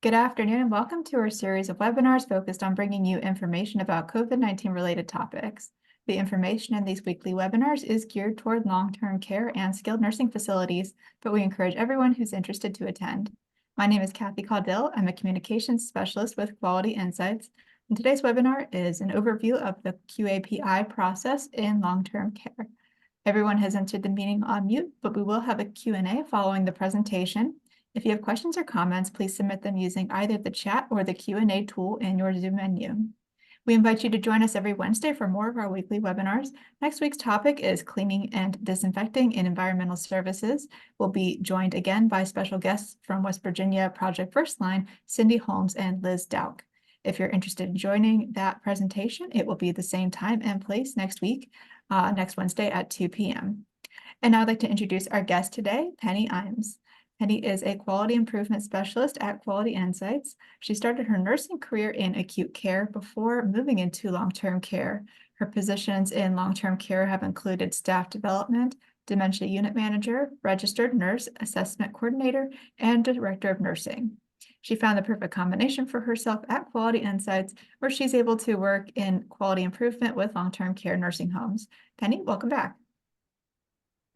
Good afternoon and welcome to our series of webinars focused on bringing you information about COVID-19 related topics. The information in these weekly webinars is geared toward long-term care and skilled nursing facilities, but we encourage everyone who's interested to attend. My name is Kathy Caudill. I'm a communications specialist with Quality Insights, and today's webinar is an overview of the QAPI process in long-term care. Everyone has entered the meeting on mute, but we will have a Q&A following the presentation. If you have questions or comments, please submit them using either the chat or the Q&A tool in your Zoom menu. We invite you to join us every Wednesday for more of our weekly webinars. Next week's topic is cleaning and disinfecting in environmental services. We'll be joined again by special guests from West Virginia Project First Line, Cindy Holmes and Liz Dowk. If you're interested in joining that presentation, it will be the same time and place next week, next Wednesday at 2 p.m. And now I'd like to introduce our guest today, Penny Imes. Penny is a quality improvement specialist at Quality Insights. She started her nursing career in acute care before moving into long-term care. Her positions in long-term care have included staff development, dementia unit manager, registered nurse, assessment coordinator, and director of nursing. She found the perfect combination for herself at Quality Insights, where she's able to work in quality improvement with long-term care nursing homes. Penny, welcome back.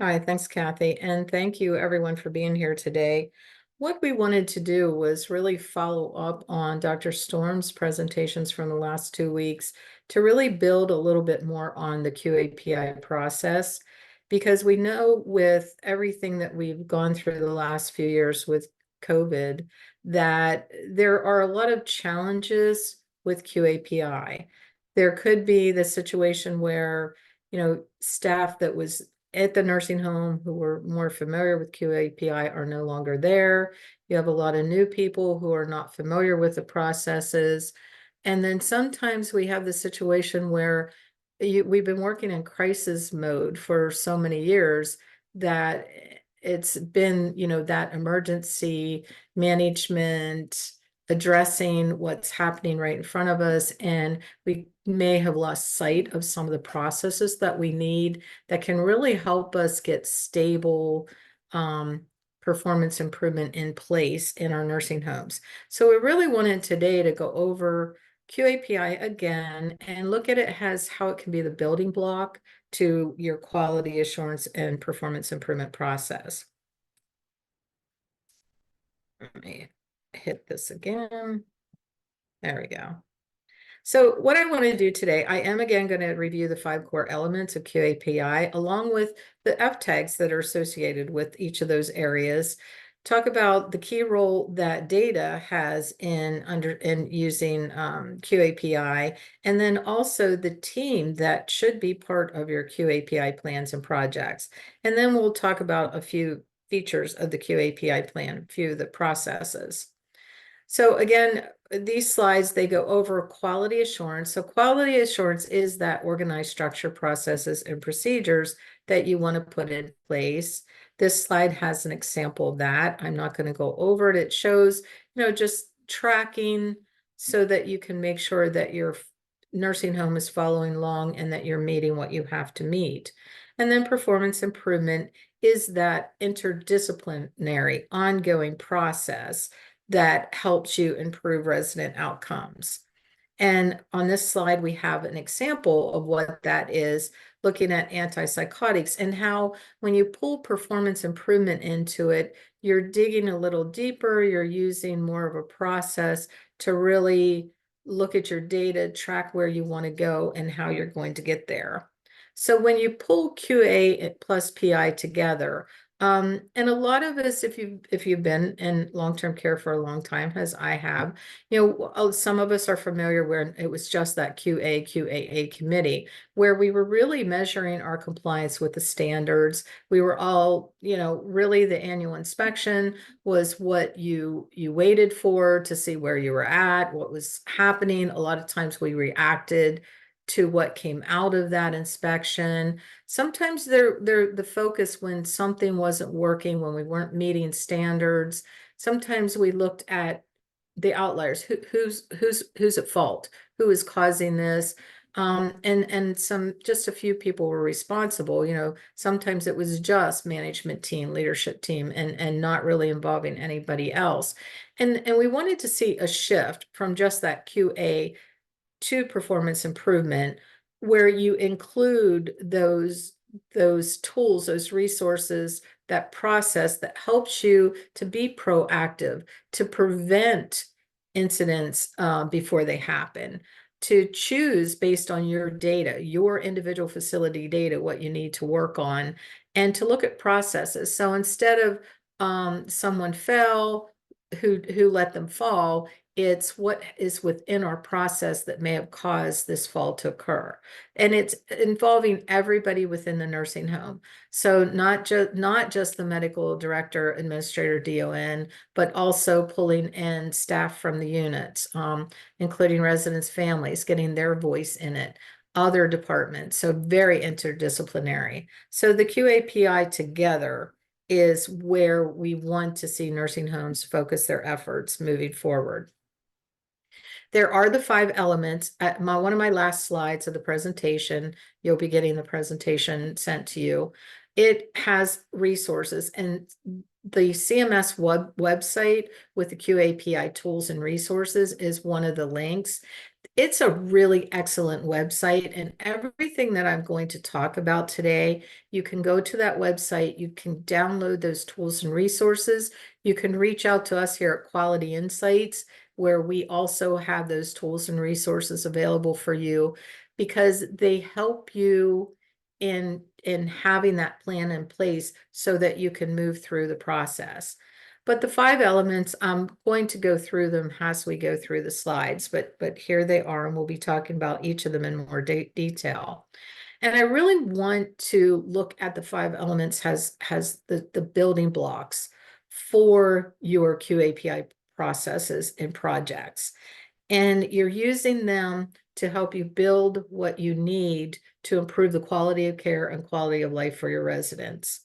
Hi, thanks, Kathy, and thank you everyone for being here today. What we wanted to do was really follow up on Dr. Storm's presentations from the last 2 weeks to really build a little bit more on the QAPI process, because we know with everything that we've gone through the last few years with COVID, that there are a lot of challenges with QAPI. There could be the situation where, staff that was at the nursing home who were more familiar with QAPI are no longer there. You have a lot of new people who are not familiar with the processes. And then sometimes we have the situation where we've been working in crisis mode for so many years that it's been, that emergency management, addressing what's happening right in front of us, and we may have lost sight of some of the processes that we need that can really help us get stable performance improvement in place in our nursing homes. So we really wanted today to go over QAPI again and look at it as how it can be the building block to your quality assurance and performance improvement process. Let me hit this again. There we go. So what I want to do today, I am again going to review the 5 core elements of QAPI along with the F tags that are associated with each of those areas. Talk about the key role that data has in using QAPI, and then also the team that should be part of your QAPI plans and projects. And then we'll talk about a few features of the QAPI plan, a few of the processes. So again, these slides, they go over quality assurance. So quality assurance is that organized structure, processes, and procedures that you want to put in place. This slide has an example of that. I'm not going to go over it. It shows, just tracking so that you can make sure that your nursing home is following along and that you're meeting what you have to meet. And then performance improvement is that interdisciplinary ongoing process that helps you improve resident outcomes. And on this slide, we have an example of what that is, looking at antipsychotics and how when you pull performance improvement into it, you're digging a little deeper, you're using more of a process to really look at your data, track where you want to go and how you're going to get there. So when you pull QA plus PI together, and a lot of us, if you've been in long-term care for a long time, as I have, some of us are familiar where it was just that QAA committee where we were really measuring our compliance with the standards. We were all, really the annual inspection was what you waited for to see where you were at, what was happening. A lot of times we reacted to what came out of that inspection. Sometimes they're the focus when something wasn't working, when we weren't meeting standards. Sometimes we looked at the outliers. Who's at fault? Who is causing this? And just a few people were responsible. Sometimes it was just management team, leadership team, and not really involving anybody else. And we wanted to see a shift from just that QA to performance improvement, where you include those tools, those resources, that process that helps you to be proactive, to prevent incidents before they happen, to choose based on your data, your individual facility data, what you need to work on, and to look at processes. So instead of someone fell, who let them fall, it's what is within our process that may have caused this fall to occur. And it's involving everybody within the nursing home. So not just the medical director, administrator, DON, but also pulling in staff from the units, including residents' families, getting their voice in it, other departments. So very interdisciplinary. So the QAPI together is where we want to see nursing homes focus their efforts moving forward. There are the 5 elements. One of my last slides of the presentation, you'll be getting the presentation sent to you. It has resources, and the CMS website with the QAPI tools and resources is one of the links. It's a really excellent website, and everything that I'm going to talk about today, you can go to that website, you can download those tools and resources, you can reach out to us here at Quality Insights, where we also have those tools and resources available for you, because they help you in having that plan in place so that you can move through the process. But the 5 elements, I'm going to go through them as we go through the slides, but here they are, and we'll be talking about each of them in more detail. And I really want to look at the 5 elements as the building blocks for your QAPI processes and projects. And you're using them to help you build what you need to improve the quality of care and quality of life for your residents.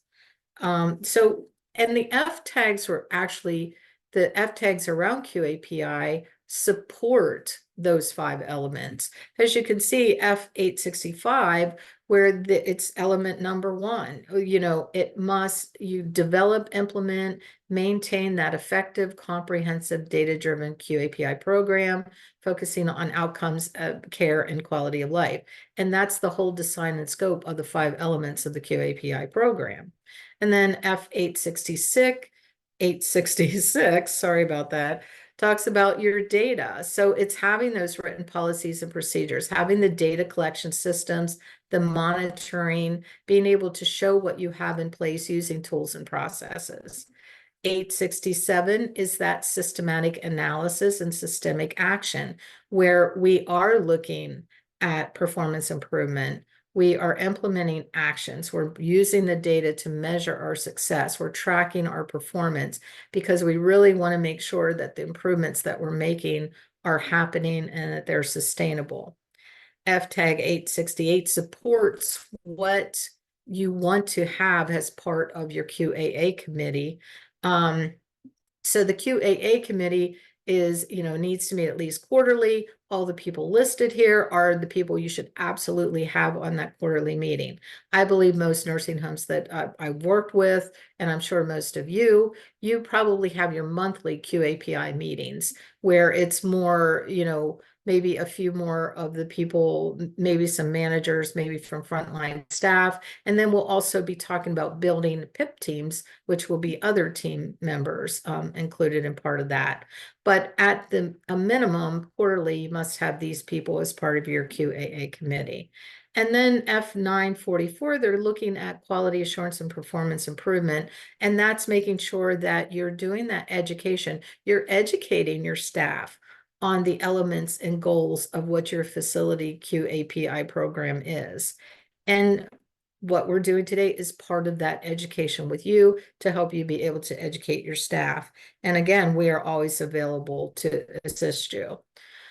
And the F tags were actually, the F tags around QAPI support those 5 elements. As you can see, F865, where it's element number 1, you develop, implement, maintain that effective, comprehensive, data-driven QAPI program, focusing on outcomes of care and quality of life. And that's the whole design and scope of the 5 elements of the QAPI program. And then F866, sorry about that, talks about your data. So it's having those written policies and procedures, having the data collection systems, the monitoring, being able to show what you have in place using tools and processes. 867 is that systematic analysis and systemic action, where we are looking at performance improvement. We are implementing actions. We're using the data to measure our success. We're tracking our performance, because we really want to make sure that the improvements that we're making are happening and that they're sustainable. FTAG 868 supports what you want to have as part of your QAA committee. So the QAA committee needs to meet at least quarterly. All the people listed here are the people you should absolutely have on that quarterly meeting. I believe most nursing homes that I've worked with, and I'm sure most of you probably have your monthly QAPI meetings, where it's more, maybe a few more of the people, maybe some managers, maybe from frontline staff. And then we'll also be talking about building PIP teams, which will be other team members included in part of that. But at a minimum, quarterly, you must have these people as part of your QAA committee. And then F944, they're looking at quality assurance and performance improvement. And that's making sure that you're doing that education. You're educating your staff on the elements and goals of what your facility QAPI program is. And what we're doing today is part of that education with you to help you be able to educate your staff. And again, we are always available to assist you.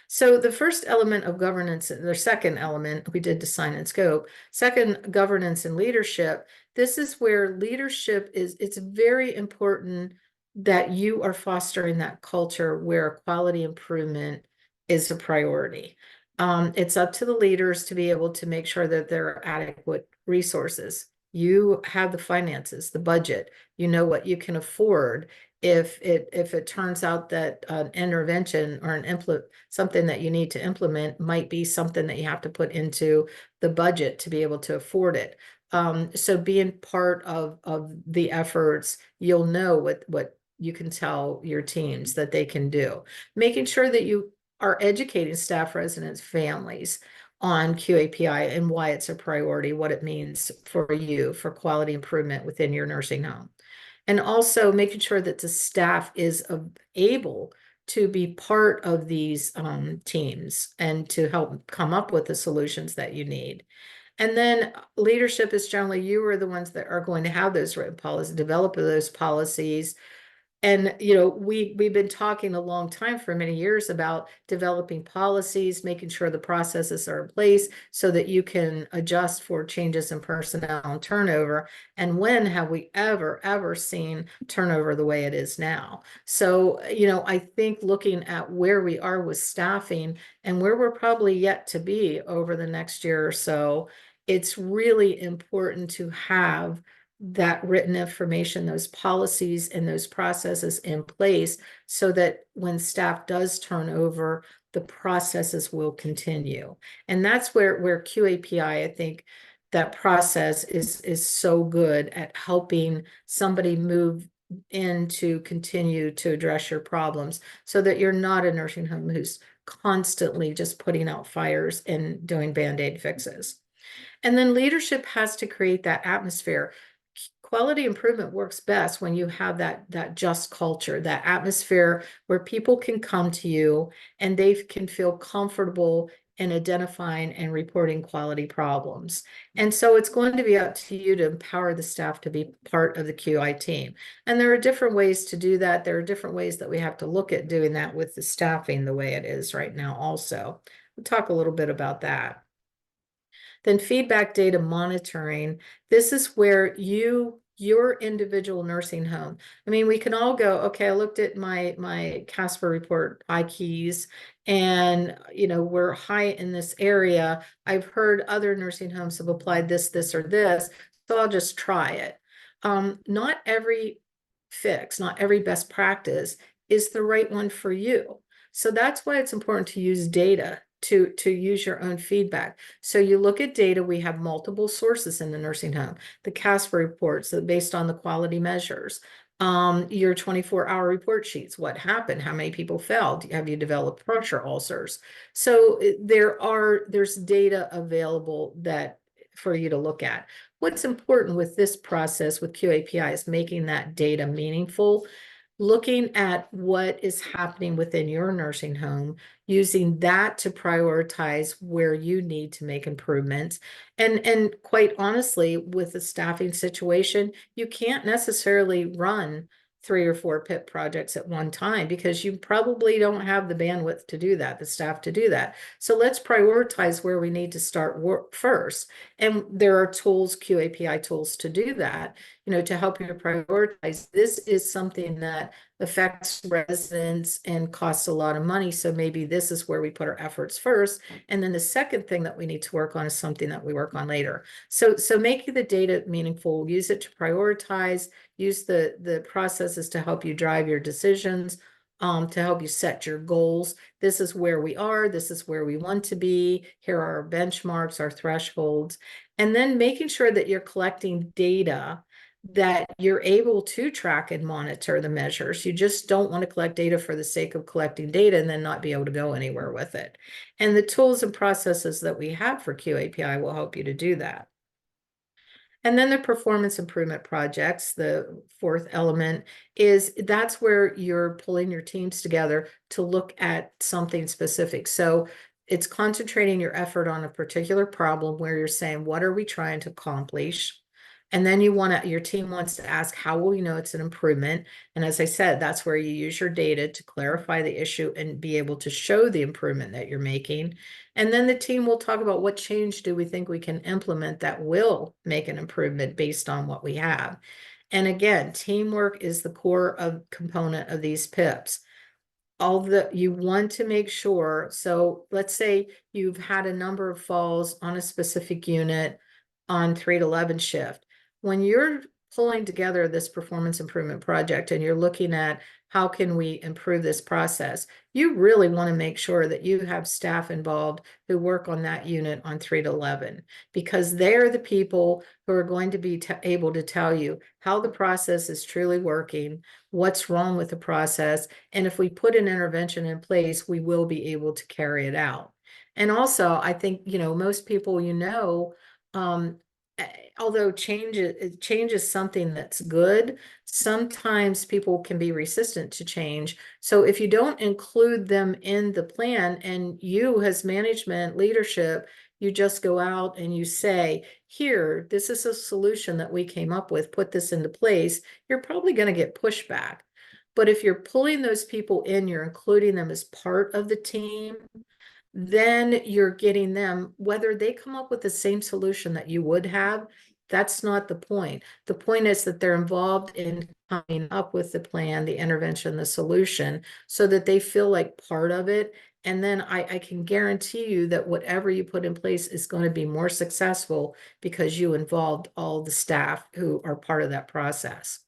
So the first element of governance, the second element, we did design and scope. Second, governance and leadership. This is where leadership it's very important that you are fostering that culture where quality improvement is a priority. It's up to the leaders to be able to make sure that there are adequate resources. You have the finances, the budget, you know what you can afford. If it turns out that an intervention or something that you need to implement might be something that you have to put into the budget to be able to afford it. So being part of the efforts, you'll know what you can tell your teams that they can do. Making sure that you are educating staff, residents, families on QAPI and why it's a priority, what it means for you for quality improvement within your nursing home. And also making sure that the staff is able to be part of these teams and to help come up with the solutions that you need. And then leadership is generally, you are the ones that are going to have those written policies, develop those policies. And, we've been talking a long time for many years about developing policies, making sure the processes are in place so that you can adjust for changes in personnel and turnover. And when have we ever seen turnover the way it is now? So, I think looking at where we are with staffing and where we're probably yet to be over the next year or so, it's really important to have that written information, those policies and those processes in place so that when staff does turn over, the processes will continue. And that's where QAPI, I think that process is so good at helping somebody move in to continue to address your problems so that you're not a nursing home who's constantly just putting out fires and doing Band-Aid fixes. And then leadership has to create that atmosphere. Quality improvement works best when you have that just culture, that atmosphere where people can come to you and they can feel comfortable in identifying and reporting quality problems. And so it's going to be up to you to empower the staff to be part of the QI team. And there are different ways to do that. There are different ways that we have to look at doing that with the staffing the way it is right now also. We'll talk a little bit about that. Then feedback data monitoring. This is where your individual nursing home. I mean, we can all go, okay, I looked at my Casper report, IKEYs, and we're high in this area. I've heard other nursing homes have applied this, or this, so I'll just try it. Not every fix, not every best practice is the right one for you. So that's why it's important to use data to use your own feedback. So you look at data, we have multiple sources in the nursing home, the CASPER reports based on the quality measures, your 24-hour report sheets, what happened, how many people failed, have you developed pressure ulcers? So there's data available that for you to look at. What's important with this process with QAPI is making that data meaningful, looking at what is happening within your nursing home, using that to prioritize where you need to make improvements. And quite honestly, with the staffing situation, you can't necessarily run 3 or 4 PIP projects at one time because you probably don't have the bandwidth to do that, the staff to do that. So let's prioritize where we need to start work first. And there are tools, QAPI tools to do that, to help you prioritize. This is something that affects residents and costs a lot of money. So maybe this is where we put our efforts first. And then the second thing that we need to work on is something that we work on later. So making the data meaningful, use it to prioritize, use the processes to help you drive your decisions, to help you set your goals. This is where we are. This is where we want to be. Here are our benchmarks, our thresholds. And then making sure that you're collecting data that you're able to track and monitor the measures. You just don't want to collect data for the sake of collecting data and then not be able to go anywhere with it. And the tools and processes that we have for QAPI will help you to do that. And then the performance improvement projects, the fourth element, is that's where you're pulling your teams together to look at something specific. So it's concentrating your effort on a particular problem where you're saying, what are we trying to accomplish? And then your team wants to ask, how will you know it's an improvement? And as I said, that's where you use your data to clarify the issue and be able to show the improvement that you're making. And then the team will talk about what change do we think we can implement that will make an improvement based on what we have. And again, teamwork is the core component of these PIPs. you want to make sure, so let's say you've had a number of falls on a specific unit on 3 to 11 shift. When you're pulling together this performance improvement project and you're looking at how can we improve this process, you really want to make sure that you have staff involved who work on that unit on 3 to 11, because they're the people who are going to be able to tell you how the process is truly working, what's wrong with the process, and if we put an intervention in place, we will be able to carry it out. And also, I think, most people, um, although change is something that's good, sometimes people can be resistant to change. So if you don't include them in the plan, and you as management leadership, you just go out and you say, here, this is a solution that we came up with, put this into place, you're probably going to get pushback. But if you're pulling those people in, you're including them as part of the team, then you're getting them, whether they come up with the same solution that you would have, that's not the point. The point is that they're involved in coming up with the plan, the intervention, the solution, so that they feel like part of it. And then I can guarantee you that whatever you put in place is going to be more successful because you involved all the staff who are part of that process.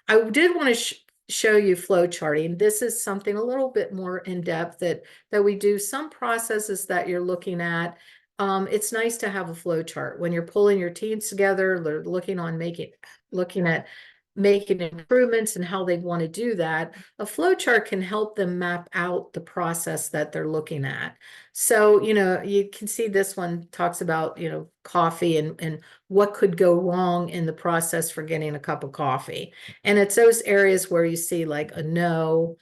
I did want to show you flow charting. This is something a little bit more in depth that we do. Some processes that you're looking at, it's nice to have a flow chart when you're pulling your teams together, looking at making improvements and how they want to do that. A flow chart can help them map out the process that they're looking at. So, you can see this one talks about, coffee and what could go wrong in the process for getting a cup of coffee. And it's those areas where you see like a no,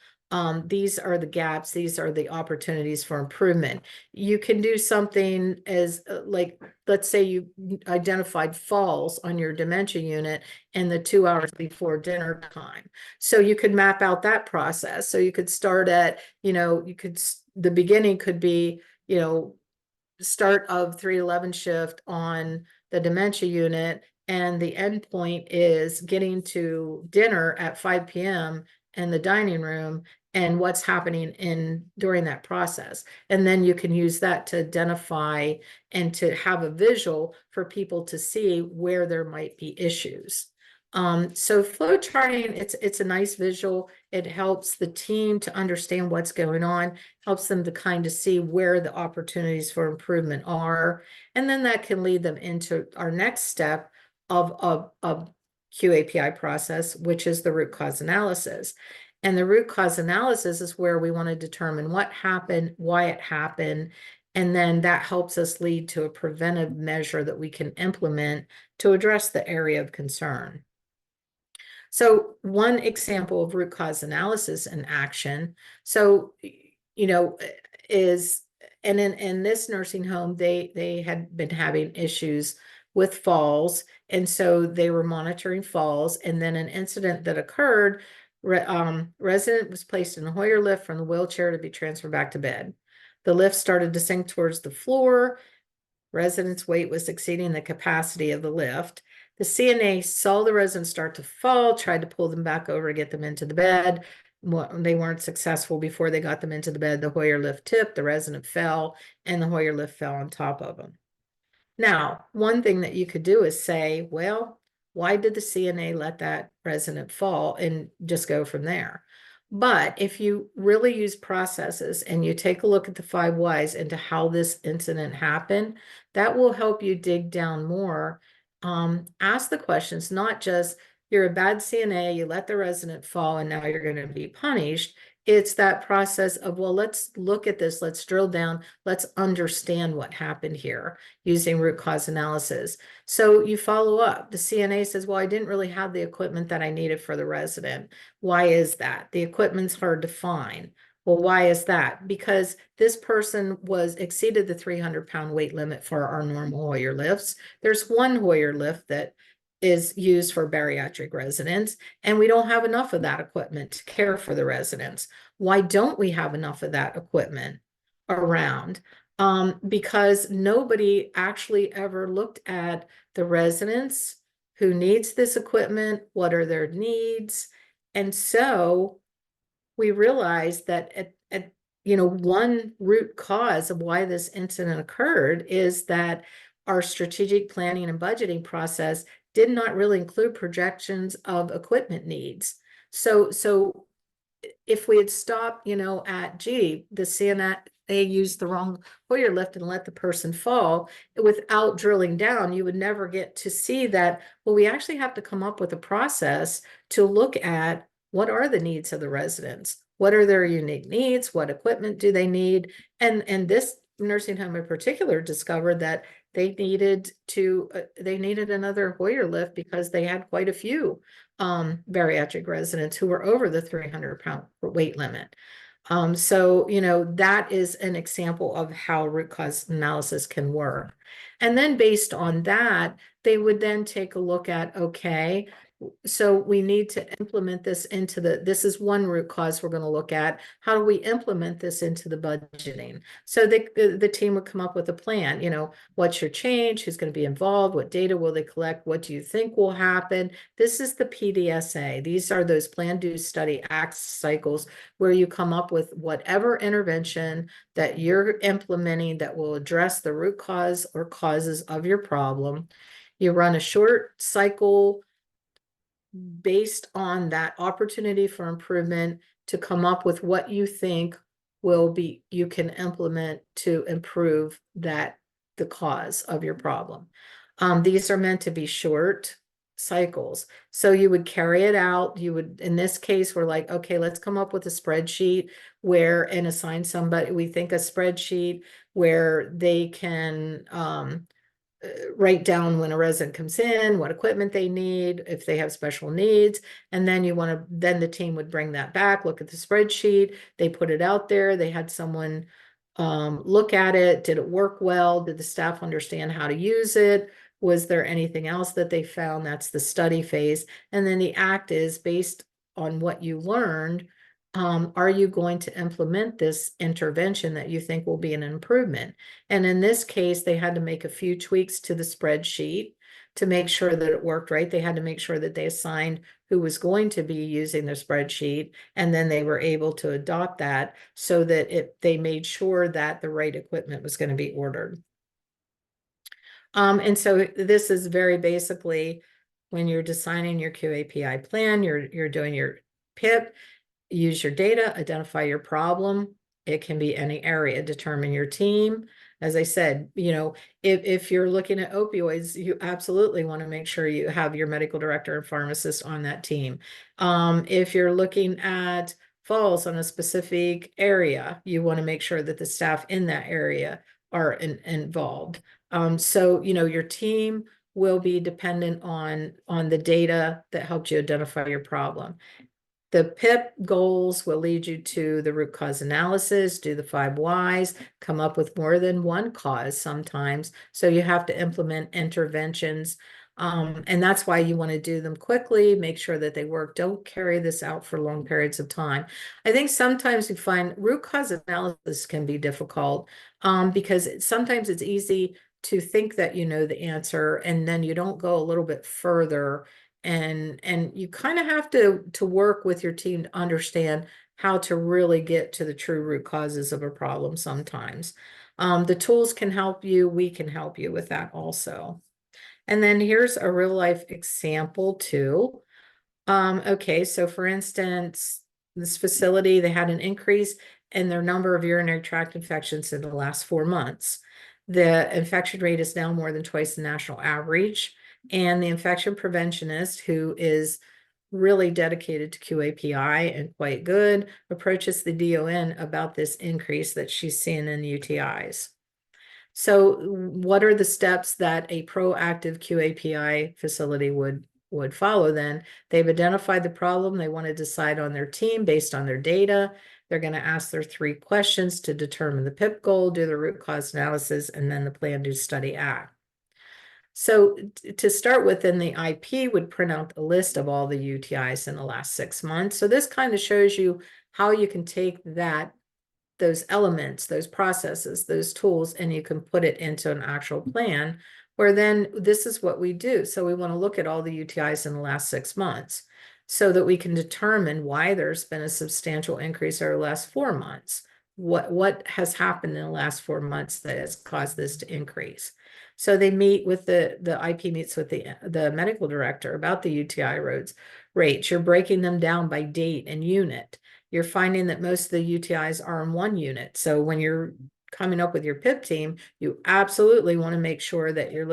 these are the gaps, these are the opportunities for improvement. You can do something as like, let's say you identified falls on your dementia unit in the 2 hours before dinner time. So you could map out that process. So you could start at, the beginning could be, start of 311 shift on the dementia unit, and the end point is getting to dinner at 5 p.m. in the dining room and what's happening during that process. And then you can use that to identify and to have a visual for people to see where there might be issues. So flow charting, it's a nice visual. It helps the team to understand what's going on, helps them to kind of see where the opportunities for improvement are. And then that can lead them into our next step of QAPI process, which is the root cause analysis. And the root cause analysis is where we want to determine what happened, why it happened, and then that helps us lead to a preventive measure that we can implement to address the area of concern. So one example of root cause analysis in action, so, is, and in this nursing home, they had been having issues with falls. And so they were monitoring falls. And then an incident that occurred, resident was placed in a Hoyer lift from the wheelchair to be transferred back to bed. The lift started to sink towards the floor. Resident's weight was exceeding the capacity of the lift. The CNA saw the resident start to fall, tried to pull them back over to get them into the bed. They weren't successful before they got them into the bed. The Hoyer lift tipped, the resident fell, and the Hoyer lift fell on top of them. Now, one thing that you could do is say, well, why did the CNA let that resident fall, and just go from there? But if you really use processes and you take a look at the 5 whys into how this incident happened, that will help you dig down more. Ask the questions, not just you're a bad CNA, you let the resident fall, and now you're going to be punished. It's that process of, well, let's look at this, let's drill down, let's understand what happened here using root cause analysis. So you follow up. The CNA says, well, I didn't really have the equipment that I needed for the resident. Why is that? The equipment's hard to find. Well, why is that? Because this person exceeded the 300-pound weight limit for our normal Hoyer lifts. There's one Hoyer lift that is used for bariatric residents, and we don't have enough of that equipment to care for the residents. Why don't we have enough of that equipment around? Because nobody actually ever looked at the residents who needs this equipment, what are their needs, and so we realized that at one root cause of why this incident occurred is that our strategic planning and budgeting process did not really include projections of equipment needs. So if we had stopped, at, gee, the CNA used the wrong Hoyer lift and let the person fall, without drilling down, you would never get to see that, well, we actually have to come up with a process to look at what are the needs of the residents? What are their unique needs? What equipment do they need? And this nursing home in particular discovered that they needed another Hoyer lift because they had quite a few bariatric residents who were over the 300-pound weight limit. So, that is an example of how root cause analysis can work. And then based on that, they would then take a look at, okay, so we need to implement this into this is one root cause we're going to look at. How do we implement this into the budgeting? So the team would come up with a plan, what's your change? Who's going to be involved? What data will they collect? What do you think will happen? This is the PDSA. These are those plan, do, study, act cycles where you come up with whatever intervention that you're implementing that will address the root cause or causes of your problem. You run a short cycle based on that opportunity for improvement to come up with what you think you can implement to improve the cause of your problem. These are meant to be short cycles. So you would carry it out. In this case, we're like, okay, let's come up with a spreadsheet and assign somebody, we think a spreadsheet where they can, write down when a resident comes in, what equipment they need, if they have special needs. And then then the team would bring that back, look at the spreadsheet, they put it out there, they had someone look at it. Did it work well? Did the staff understand how to use it? Was there anything else that they found? That's the study phase. And then the act is based on what you learned. Are you going to implement this intervention that you think will be an improvement? And in this case, they had to make a few tweaks to the spreadsheet to make sure that it worked right. They had to make sure that they assigned who was going to be using the spreadsheet, and then they were able to adopt that so that they made sure that the right equipment was going to be ordered. And so this is very basically when you're designing your QAPI plan, you're doing your PIP, use your data, identify your problem. It can be any area, determine your team. As I said, if you're looking at opioids, you absolutely want to make sure you have your medical director and pharmacist on that team. If you're looking at falls on a specific area, you want to make sure that the staff in that area are involved. So, your team will be dependent on the data that helped you identify your problem. The PIP goals will lead you to the root cause analysis, do the 5 whys, come up with more than one cause sometimes. So you have to implement interventions. And that's why you want to do them quickly, make sure that they work. Don't carry this out for long periods of time. I think sometimes you find root cause analysis can be difficult because sometimes it's easy to think that you know the answer and then you don't go a little bit further. And you kind of have to work with your team to understand how to really get to the true root causes of a problem sometimes. The tools can help you. We can help you with that also. And then here's a real life example too. Okay, so for instance, this facility, they had an increase in their number of urinary tract infections in the last 4 months. The infection rate is now more than twice the national average. And the infection preventionist, who is really dedicated to QAPI and quite good, approaches the DON about this increase that she's seeing in UTIs. So what are the steps that a proactive QAPI facility would follow then? They've identified the problem. They want to decide on their team based on their data. They're going to ask their 3 questions to determine the PIP goal, do the root cause analysis, and then the plan, do, study, act. So to start with, then the IP would print out a list of all the UTIs in the last 6 months. So this kind of shows you how you can take those elements, those processes, those tools, and you can put it into an actual plan where then this is what we do. So we want to look at all the UTIs in the last 6 months. so that we can determine why there's been a substantial increase over the last 4 months. What has happened in the last 4 months that has caused this to increase? So they meet with the IP meets with the medical director about the UTI rates. You're breaking them down by date and unit. You're finding that most of the UTIs are in one unit. So when you're coming up with your PIP team, you absolutely want to make sure that you're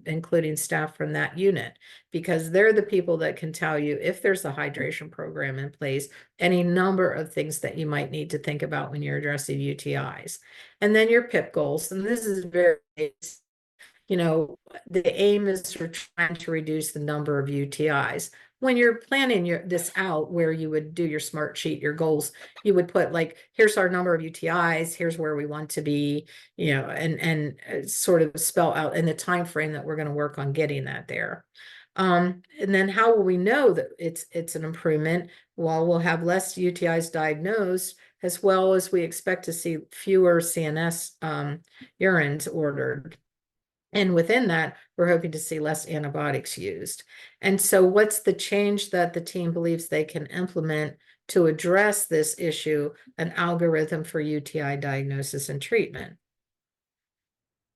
including staff from that unit, because they're the people that can tell you if there's a hydration program in place, any number of things that you might need to think about when you're addressing UTIs. And then your PIP goals, and this is very, the aim is for trying to reduce the number of UTIs. When you're planning this out, where you would do your smart sheet, your goals, you would put like, here's our number of UTIs, here's where we want to be, and sort of spell out in the time frame that we're going to work on getting that there. And then how will we know that it's an improvement? Well, we'll have less UTIs diagnosed, as well as we expect to see fewer CNS urines ordered. And within that, we're hoping to see less antibiotics used. And so what's the change that the team believes they can implement to address this issue, an algorithm for UTI diagnosis and treatment?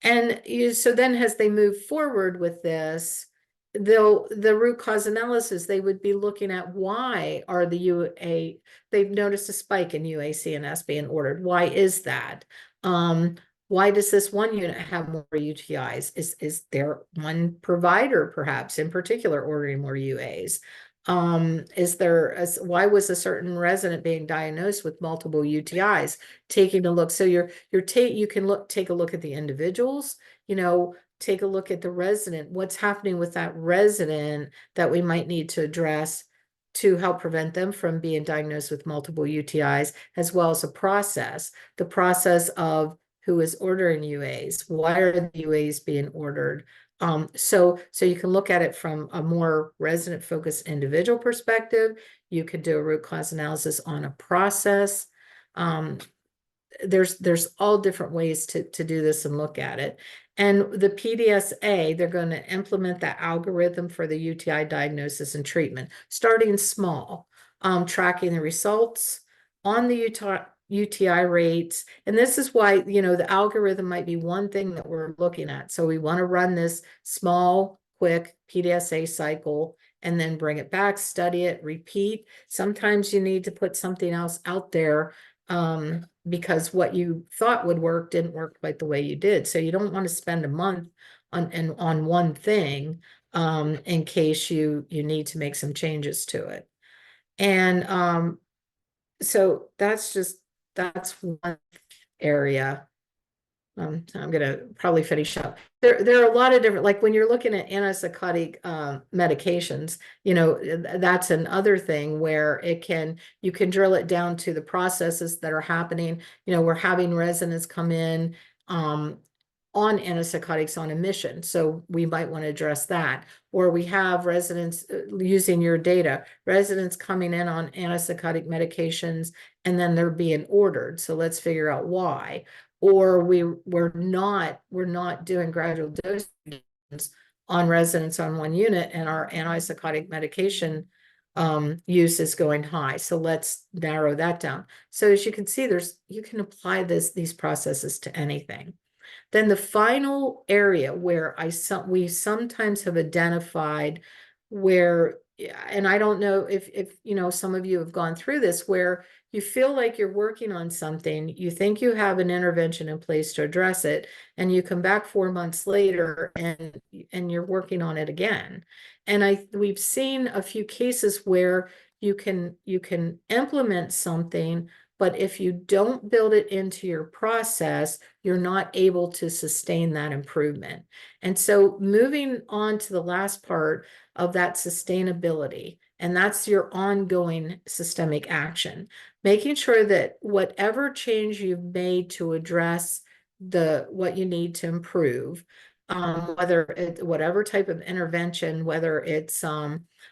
And so then as they move forward with this, the root cause analysis, they would be looking at why are they've noticed a spike in UACNS being ordered. Why is that? Why does this one unit have more UTIs? Is there one provider perhaps in particular ordering more UAs? Why was a certain resident being diagnosed with multiple UTIs? Taking a look, so you can take a look at the individuals, take a look at the resident, what's happening with that resident that we might need to address to help prevent them from being diagnosed with multiple UTIs, as well as the process of who is ordering UAs, why are the UAs being ordered? So you can look at it from a more resident focused individual perspective. You could do a root cause analysis on a process. There's all different ways to do this and look at it. And the PDSA, they're going to implement that algorithm for the UTI diagnosis and treatment, starting small, tracking the results on the UTI rates. And this is why, the algorithm might be one thing that we're looking at. So we want to run this small, quick PDSA cycle and then bring it back, study it, repeat. Sometimes you need to put something else out there because what you thought would work didn't work quite the way you did. So you don't want to spend a month on one thing in case you need to make some changes to it. And so that's one area. I'm gonna probably finish up. There are a lot of different, like when you're looking at antipsychotic medications, that's another thing where you can drill it down to the processes that are happening. We're having residents come in on antipsychotics on admission, so we might want to address that. Or we have residents using your data, residents coming in on antipsychotic medications and then they're being ordered. So let's figure out why. Or we're not doing gradual doses on residents on one unit, and our antipsychotic medication use is going high. So let's narrow that down. So as you can see, you can apply these processes to anything. Then the final area where we sometimes have identified where, and I don't know if some of you have gone through this, where you feel like you're working on something, you think you have an intervention in place to address it, and you come back 4 months later and you're working on it again. And we've seen a few cases where you can implement something, but if you don't build it into your process, you're not able to sustain that improvement. And so moving on to the last part of that sustainability, and that's your ongoing systemic action, making sure that whatever change you've made to address what you need to improve, whether whatever type of intervention, whether it's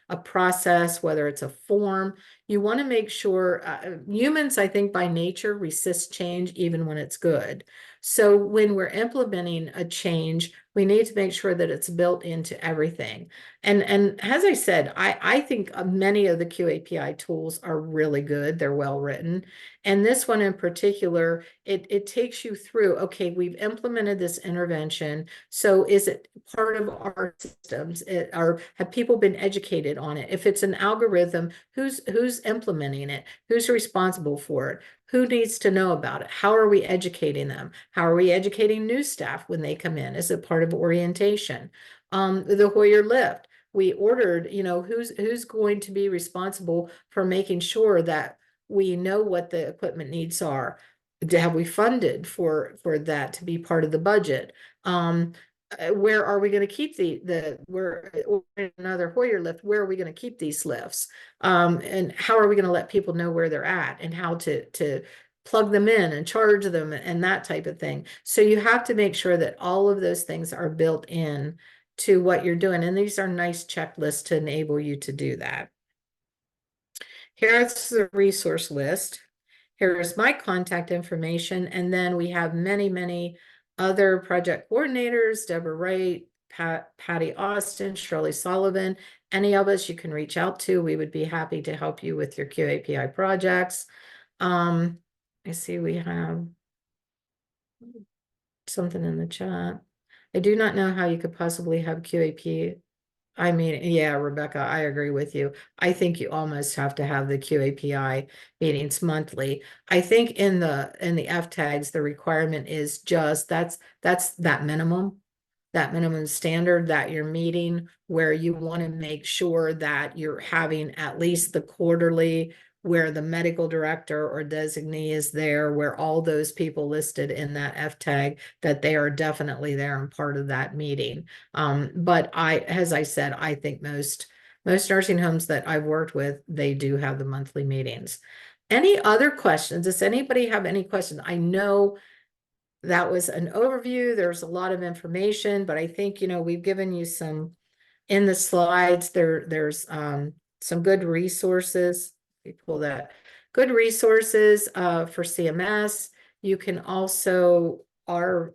a process, whether it's a form. You want to make sure humans, I think by nature, resist change even when it's good. So when we're implementing a change, we need to make sure that it's built into everything. And as I said, I think many of the QAPI tools are really good. They're well written. And this one in particular, it takes you through, okay, we've implemented this intervention. So is it part of our systems? Or have people been educated on it? If it's an algorithm, who's implementing it? Who's responsible for it? Who needs to know about it? How are we educating them? How are we educating new staff when they come in? Is it part of orientation? The Hoyer lift, we ordered, who's going to be responsible for making sure that we know what the equipment needs are? Have we funded for that to be part of the budget? Where are we going to keep we're another Hoyer lift, where are we going to keep these lifts? And how are we going to let people know where they're at and how to plug them in and charge them and that type of thing. So you have to make sure that all of those things are built in to what you're doing. And these are nice checklists to enable you to do that. Here's the resource list. Here's my contact information. And then we have many, many other project coordinators, Deborah Wright, Patty Austin, Shirley Sullivan. Any of us you can reach out to. We would be happy to help you with your QAPI projects. I see we have something in the chat. I do not know how you could possibly have QAP. I mean, yeah, Rebecca, I agree with you. I think you almost have to have the QAPI meetings monthly. I think in the F tags, the requirement is just that's that minimum standard that you're meeting, where you want to make sure that you're having at least the quarterly, where the medical director or designee is there, where all those people listed in that F tag, that they are definitely there and part of that meeting. But as I said, I think most nursing homes that I've worked with, they do have the monthly meetings. Any other questions? Does anybody have any questions? I know that was an overview. There's a lot of information, but I think, we've given you some in the slides. There's some good resources. We pull that. Good resources for CMS. You can also, our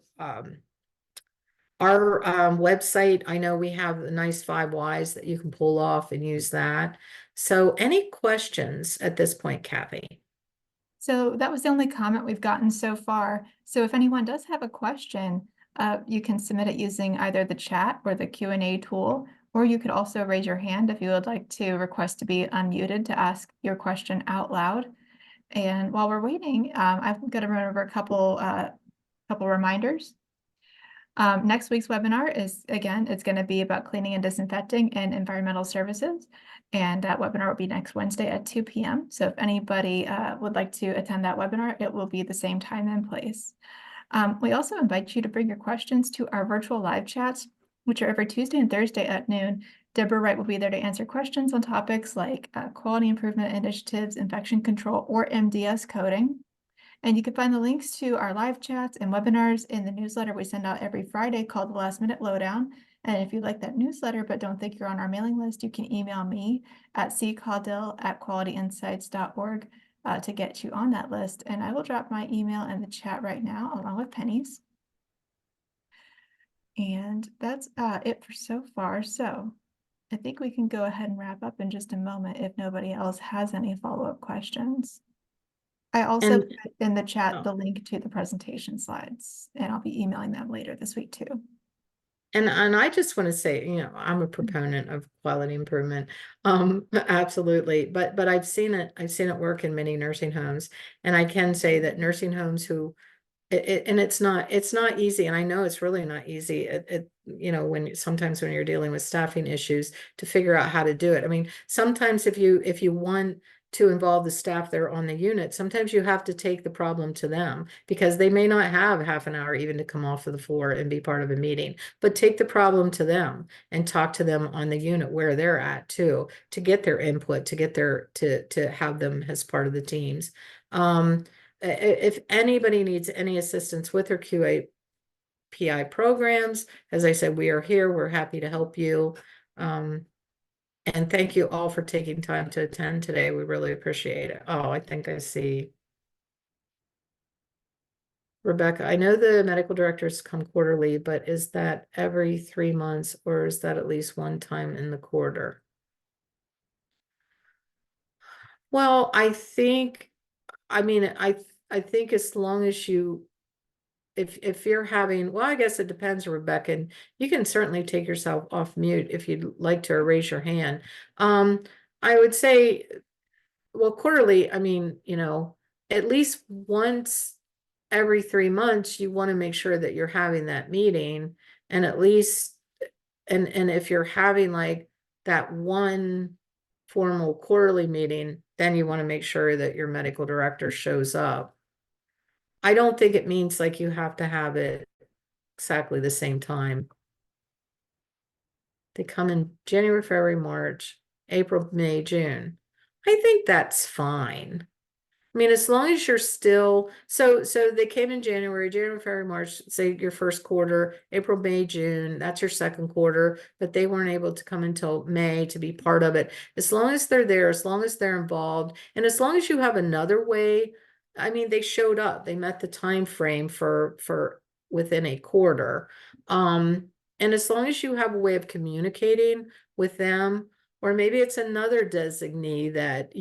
website, I know we have the nice 5 whys that you can pull off and use that. So any questions at this point, Kathy? So that was the only comment we've gotten so far. So if anyone does have a question, you can submit it using either the chat or the Q&A tool, or you could also raise your hand if you would like to request to be unmuted to ask your question out loud. And while we're waiting, I'm going to run over a couple reminders. Next week's webinar is, again, it's going to be about cleaning and disinfecting and environmental services. And that webinar will be next Wednesday at 2 p.m. So if anybody would like to attend that webinar, it will be the same time and place. We also invite you to bring your questions to our virtual live chats, which are every Tuesday and Thursday at noon. Deborah Wright will be there to answer questions on topics like quality improvement initiatives, infection control, or MDS coding. And you can find the links to our live chats and webinars in the newsletter we send out every Friday called the Last Minute Lowdown. And if you like that newsletter but don't think you're on our mailing list, you can email me at caudill@qualityinsights.org to get you on that list. And I will drop my email in the chat right now along with Penny's. And that's it for so far. So I think we can go ahead and wrap up in just a moment if nobody else has any follow-up questions. I also put in the chat the link to the presentation slides, and I'll be emailing them later this week too. And I just want to say, I'm a proponent of quality improvement. Absolutely. But I've seen it work in many nursing homes. And I can say that nursing homes who and it's not easy. And I know it's really not easy. Sometimes when you're dealing with staffing issues to figure out how to do it. I mean, sometimes if you want to involve the staff that are on the unit, sometimes you have to take the problem to them because they may not have half an hour even to come off of the floor and be part of a meeting, but take the problem to them and talk to them on the unit where they're at too, to get their input, to get to have them as part of the teams. If anybody needs any assistance with their QAPI programs, as I said, we are here. We're happy to help you. And thank you all for taking time to attend today. We really appreciate it. Oh, I think I see Rebecca. I know the medical directors come quarterly, but is that every 3 months or is that at least one time in the quarter? Well, I mean, I think as long as you, if you're having, well, I guess it depends, Rebecca, and you can certainly take yourself off mute if you'd like to, or raise your hand. I would say, well, quarterly, I mean, at least once every 3 months, you want to make sure that you're having that meeting, and at least, and if you're having like that one formal quarterly meeting, then you want to make sure that your medical director shows up. I don't think it means like you have to have it exactly the same time. They come in January, February, March, April, May, June. I think that's fine. I mean, as long as you're still, so they came in January, February, March, say your first quarter, April, May, June, that's your second quarter, but they weren't able to come until May to be part of it. As long as they're there, as long as they're involved, and as long as you have another way, I mean, they showed up, they met the time frame for within a quarter. And as long as you have a way of communicating with them, or maybe it's another designee that,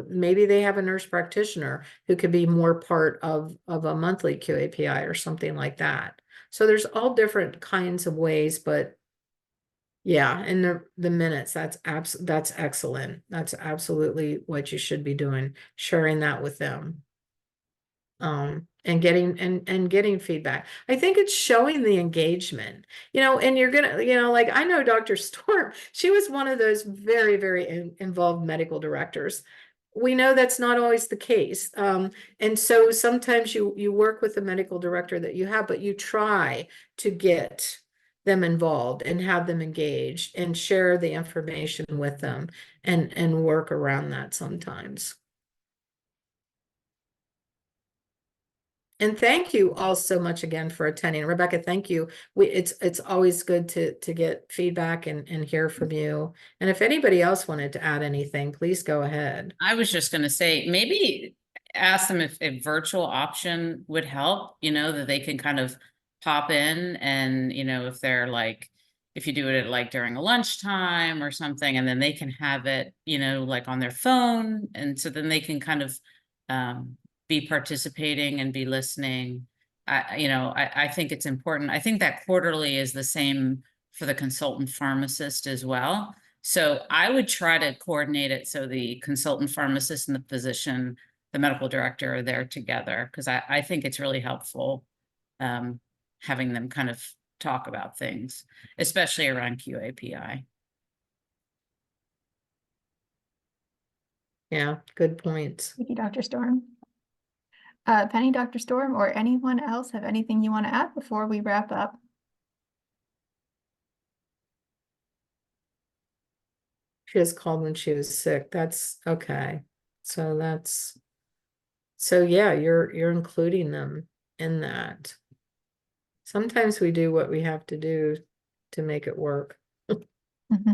maybe they have a nurse practitioner who could be more part of a monthly QAPI or something like that. So there's all different kinds of ways, but yeah, and the minutes, that's excellent. That's absolutely what you should be doing, sharing that with them. And getting feedback. I think it's showing the engagement, and you're gonna, like I know Dr. Storm, she was one of those very, very involved medical directors. We know that's not always the case. And so sometimes you work with the medical director that you have, but you try to get them involved and have them engaged and share the information with them and work around that sometimes. And thank you all so much again for attending. Rebecca, thank you. It's always good to get feedback and hear from you. And if anybody else wanted to add anything, please go ahead. I was just going to say, maybe ask them if a virtual option would help, that they can kind of pop in and, if they're like, if you do it like during a lunchtime or something, and then they can have it, like on their phone. And so then they can kind of, be participating and be listening. I think it's important. I think that quarterly is the same for the consultant pharmacist as well. So I would try to coordinate it so the consultant pharmacist and the physician, the medical director are there together, because I think it's really helpful having them kind of talk about things, especially around QAPI. Yeah, good points. Thank you, Dr. Storm. Penny, Dr. Storm, or anyone else have anything you want to add before we wrap up? She was called when she was sick. That's okay. So yeah, you're including them in that. Sometimes we do what we have to do to make it work. Mm-hmm.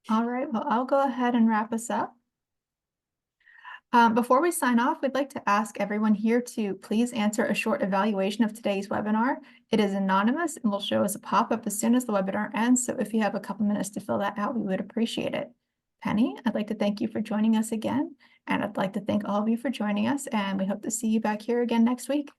All right, well, I'll go ahead and wrap us up. Before we sign off, we'd like to ask everyone here to please answer a short evaluation of today's webinar. It is anonymous and will show as a pop-up as soon as the webinar ends. So if you have a couple minutes to fill that out, we would appreciate it. Penny, I'd like to thank you for joining us again. And I'd like to thank all of you for joining us. And we hope to see you back here again next week.